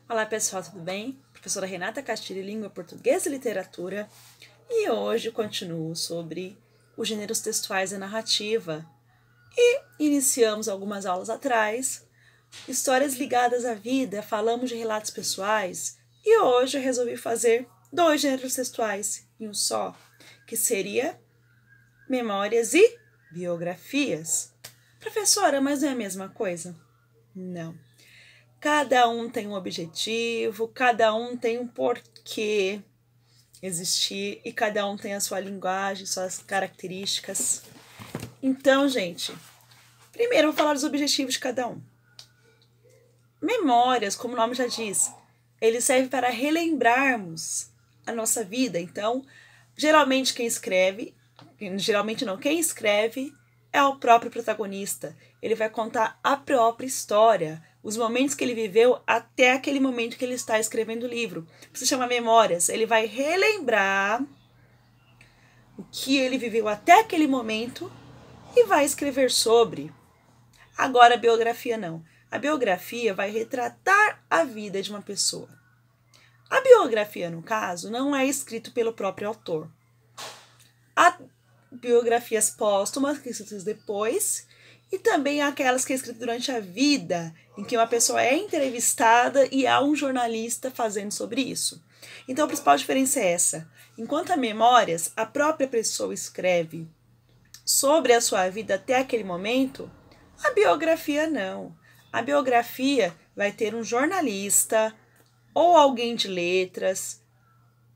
Olá pessoal, tudo bem? Professora Renata Castilho, Língua Portuguesa e Literatura, e hoje continuo sobre os gêneros textuais da narrativa. E iniciamos algumas aulas atrás, histórias ligadas à vida, falamos de relatos pessoais, e hoje eu resolvi fazer 2 gêneros textuais em um só, que seria memórias e biografias. Professora, mas não é a mesma coisa? Não. Cada um tem um objetivo, cada um tem um porquê existir e cada um tem a sua linguagem, suas características. Então, gente, primeiro eu vou falar dos objetivos de cada um. Memórias, como o nome já diz, ele serve para relembrarmos a nossa vida. Então, quem escreve é o próprio protagonista. Ele vai contar a própria história, os momentos que ele viveu até aquele momento que ele está escrevendo o livro. Se chama memórias. Ele vai relembrar o que ele viveu até aquele momento e vai escrever sobre. Agora, a biografia não. A biografia vai retratar a vida de uma pessoa. A biografia, no caso, não é escrita pelo próprio autor. Há biografias póstumas, que são escritas depois, e também aquelas que é escrita durante a vida, em que uma pessoa é entrevistada e há um jornalista fazendo sobre isso. Então, a principal diferença é essa. Enquanto a memórias, a própria pessoa escreve sobre a sua vida até aquele momento, a biografia não. A biografia vai ter um jornalista ou alguém de letras,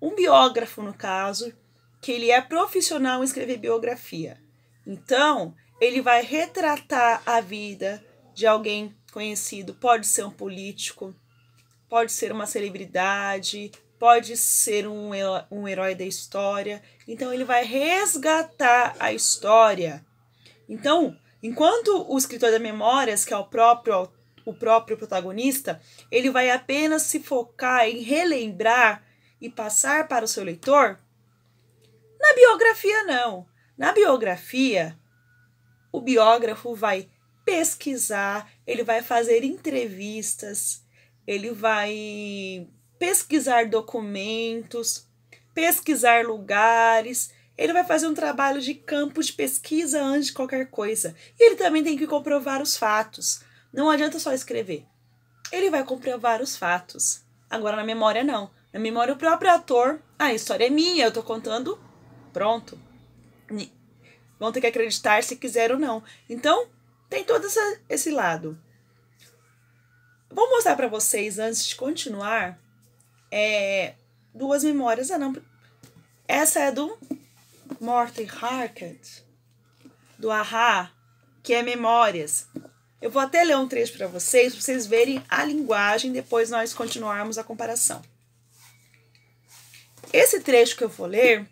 um biógrafo no caso, que ele é profissional em escrever biografia. Então, ele vai retratar a vida de alguém conhecido. Pode ser um político, pode ser uma celebridade, pode ser um herói da história. Então, ele vai resgatar a história. Então, enquanto o escritor de memórias, que é o próprio protagonista, ele vai apenas se focar em relembrar e passar para o seu leitor. Na biografia, não. Na biografia, o biógrafo vai pesquisar, ele vai fazer entrevistas, ele vai pesquisar documentos, pesquisar lugares, ele vai fazer um trabalho de campo de pesquisa antes de qualquer coisa. E ele também tem que comprovar os fatos. Não adianta só escrever. Ele vai comprovar os fatos. Agora, na memória, não. Na memória, o próprio ator, a história é minha, eu estou contando, pronto. Vão ter que acreditar se quiser ou não. Então, tem todo esse lado. Vou mostrar para vocês, antes de continuar, 2 memórias. Essa é do Morten Harket, do a-ha, que é Memórias. Eu vou até ler um trecho para vocês verem a linguagem, depois nós continuarmos a comparação. Esse trecho que eu vou ler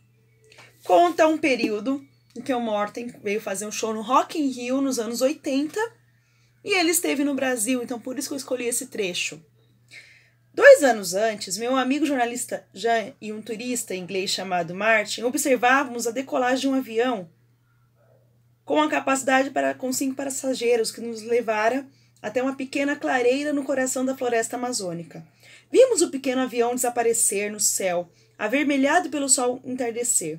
conta um período em que o Morten veio fazer um show no Rock in Rio nos anos 80 e ele esteve no Brasil, então por isso que eu escolhi esse trecho. 2 anos antes, meu amigo jornalista Jean e um turista inglês chamado Martin observávamos a decolagem de um avião com a capacidade com 5 passageiros que nos levara até uma pequena clareira no coração da floresta amazônica. Vimos o pequeno avião desaparecer no céu, avermelhado pelo sol entardecer,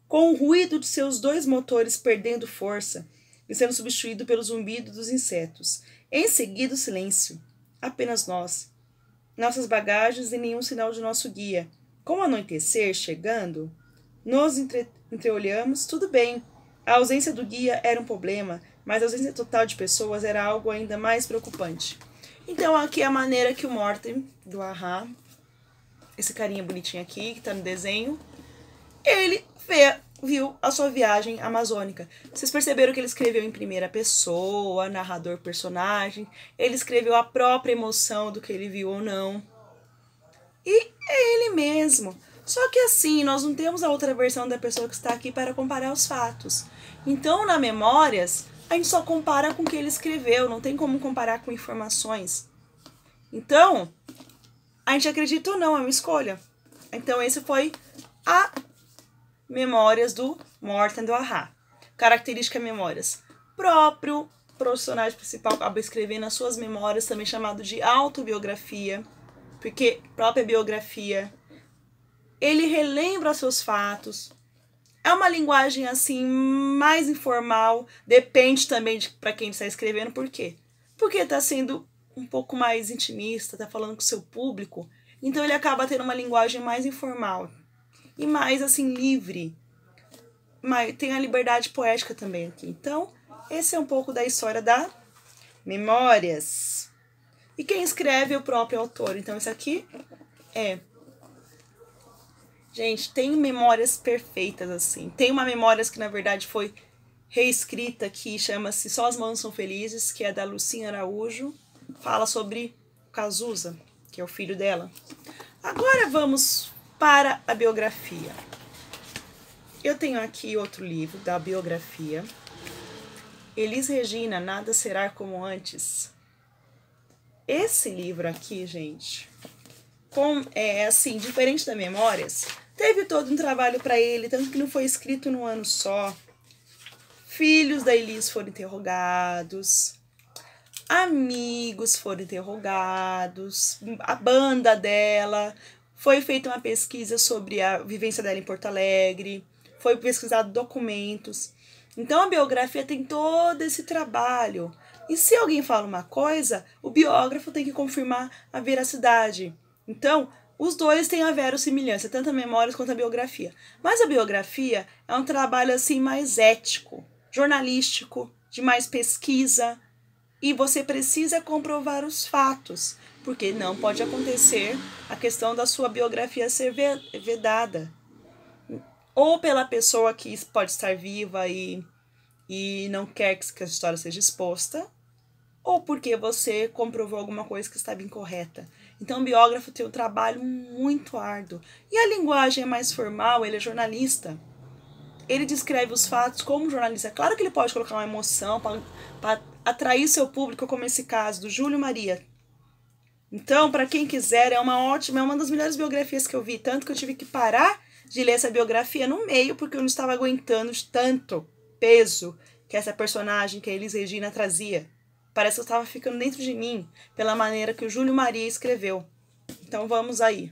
com o ruído de seus 2 motores perdendo força e sendo substituído pelo zumbido dos insetos. Em seguida, o silêncio. Apenas nós. Nossas bagagens e nenhum sinal de nosso guia. Com o anoitecer chegando, nos entreolhamos. Tudo bem. A ausência do guia era um problema, mas a ausência total de pessoas era algo ainda mais preocupante. Então, aqui é a maneira que o Morten, do a-ha, esse carinha bonitinho aqui, que está no desenho, ele viu a sua viagem amazônica. Vocês perceberam que ele escreveu em primeira pessoa, narrador, personagem. Ele escreveu a própria emoção do que ele viu ou não. E é ele mesmo. Só que assim, nós não temos a outra versão da pessoa que está aqui para comparar os fatos. Então, na Memórias, a gente só compara com o que ele escreveu. Não tem como comparar com informações. Então, a gente acredita ou não, é uma escolha. Então, esse foi a Memórias do Morten, do a-ha. Característica memórias. Próprio personagem principal acaba escrevendo as suas memórias, também chamado de autobiografia. porque própria biografia, ele relembra seus fatos. É uma linguagem assim mais informal, depende também de para quem está escrevendo, por quê? Porque está sendo um pouco mais intimista, está falando com o seu público, então ele acaba tendo uma linguagem mais informal e mais assim livre. Mas tem a liberdade poética também aqui. Então, esse é um pouco da história da Memórias. E quem escreve é o próprio autor. Então, isso aqui é... Gente, tem memórias perfeitas, assim. Tem uma Memórias que, na verdade, foi reescrita, que chama-se Só as Mãos São Felizes, que é da Lucinha Araújo. Fala sobre Cazuza, que é o filho dela. Agora vamos para a biografia. Eu tenho aqui outro livro da biografia. Elis Regina, Nada Será Como Antes. Esse livro aqui, gente, é assim, diferente da Memórias, teve todo um trabalho para ele, tanto que não foi escrito num ano só. Filhos da Elis foram interrogados, amigos foram interrogados, a banda dela, foi feita uma pesquisa sobre a vivência dela em Porto Alegre, foi pesquisado documentos. Então a biografia tem todo esse trabalho. E se alguém fala uma coisa, o biógrafo tem que confirmar a veracidade. Então, os dois têm a verossimilhança, tanto a Memórias quanto a biografia. Mas a biografia é um trabalho assim mais ético, jornalístico, de mais pesquisa. E você precisa comprovar os fatos, porque não pode acontecer a questão da sua biografia ser vedada. Ou pela pessoa que pode estar viva e não quer que a história seja exposta, ou porque você comprovou alguma coisa que estava incorreta. Então o biógrafo tem um trabalho muito árduo. E a linguagem é mais formal, ele é jornalista. Ele descreve os fatos como jornalista. Claro que ele pode colocar uma emoção para atrair seu público, como esse caso do Júlio Maria. Então, para quem quiser, é uma das melhores biografias que eu vi, tanto que eu tive que parar de ler essa biografia no meio, porque eu não estava aguentando tanto peso que essa personagem, que a Elis Regina, trazia. Parece que eu estava ficando dentro de mim, pela maneira que o Júlio Maria escreveu. Então vamos aí.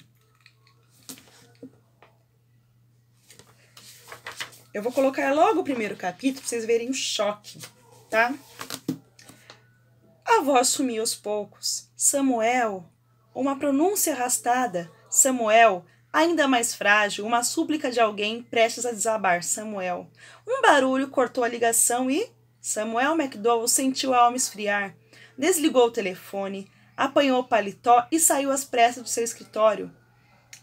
Eu vou colocar logo o primeiro capítulo para vocês verem o choque, tá? A voz sumiu aos poucos. Samuel, uma pronúncia arrastada. Samuel, ainda mais frágil, uma súplica de alguém prestes a desabar. Samuel. Um barulho cortou a ligação e Samuel McDowell sentiu a alma esfriar. Desligou o telefone, apanhou o paletó e saiu às pressas do seu escritório.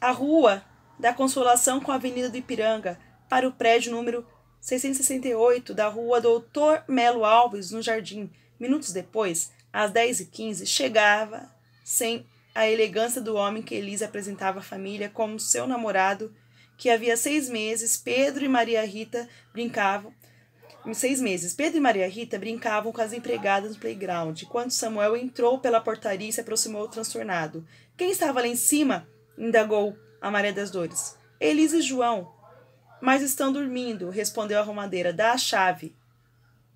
A rua da Consolação com a Avenida do Ipiranga, para o prédio número 668 da rua Doutor Melo Alves, no Jardim. Minutos depois, às 10h15, chegava sem a elegância do homem que Elisa apresentava à família como seu namorado, que havia 6 meses, Pedro e Maria Rita brincavam. Em 6 meses, Pedro e Maria Rita brincavam com as empregadas no playground, quando Samuel entrou pela portaria e se aproximou transtornado. Quem estava lá em cima? Indagou a Maria das Dores. Elisa e João. Mas estão dormindo, respondeu a arrumadeira. Dá a chave.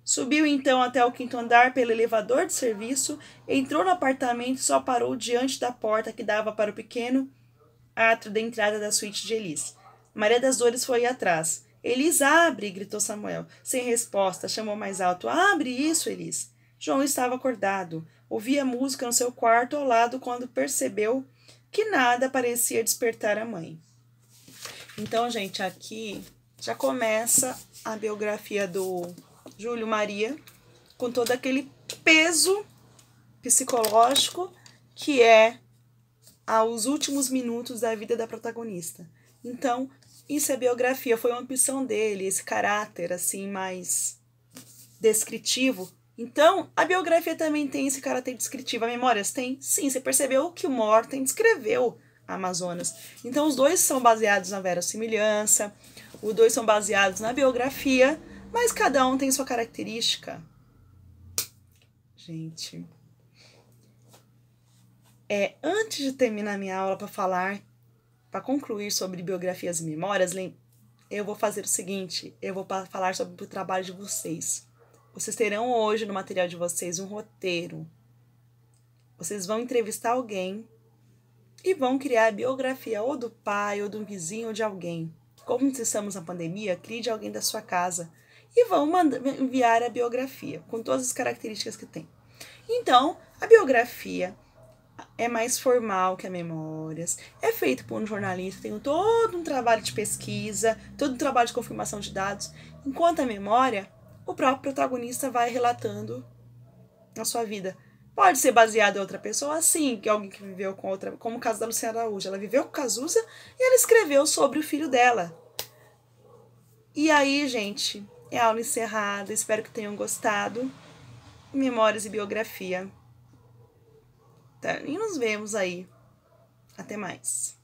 Subiu então até o 5º andar pelo elevador de serviço, entrou no apartamento e só parou diante da porta que dava para o pequeno átrio da entrada da suíte de Elis. Maria das Dores foi atrás. Elis, abre! Gritou Samuel. Sem resposta, chamou mais alto. Abre isso, Elis! João estava acordado. Ouvia música no seu quarto ao lado quando percebeu que nada parecia despertar a mãe. Então, gente, aqui já começa a biografia do Júlio Maria, com todo aquele peso psicológico que é aos últimos minutos da vida da protagonista. Então, isso é biografia, foi uma opção dele, esse caráter assim mais descritivo. Então, a biografia também tem esse caráter descritivo. A Memórias tem? Sim, você percebeu que o Morten descreveu a Amazonas. Então, os dois são baseados na verossimilhança, os dois são baseados na biografia, mas cada um tem sua característica. Gente, antes de terminar minha aula para concluir sobre biografias e memórias, eu vou fazer o seguinte, eu vou falar sobre o trabalho de vocês. Vocês terão hoje no material de vocês um roteiro. Vocês vão entrevistar alguém e vão criar a biografia ou do pai, ou do vizinho, ou de alguém. Como estamos na pandemia, crie de alguém da sua casa e vão enviar a biografia, com todas as características que tem. Então, a biografia é mais formal que a memórias, é feito por um jornalista, tem todo um trabalho de pesquisa, todo um trabalho de confirmação de dados, enquanto a memória, o próprio protagonista vai relatando a sua vida. Pode ser baseado em outra pessoa, sim, que alguém que viveu com outra, como o caso da Luciana Araújo. Ela viveu com Cazuza e ela escreveu sobre o filho dela. E aí, gente, é aula encerrada, espero que tenham gostado. Memórias e biografia. Tá? E nos vemos aí. Até mais.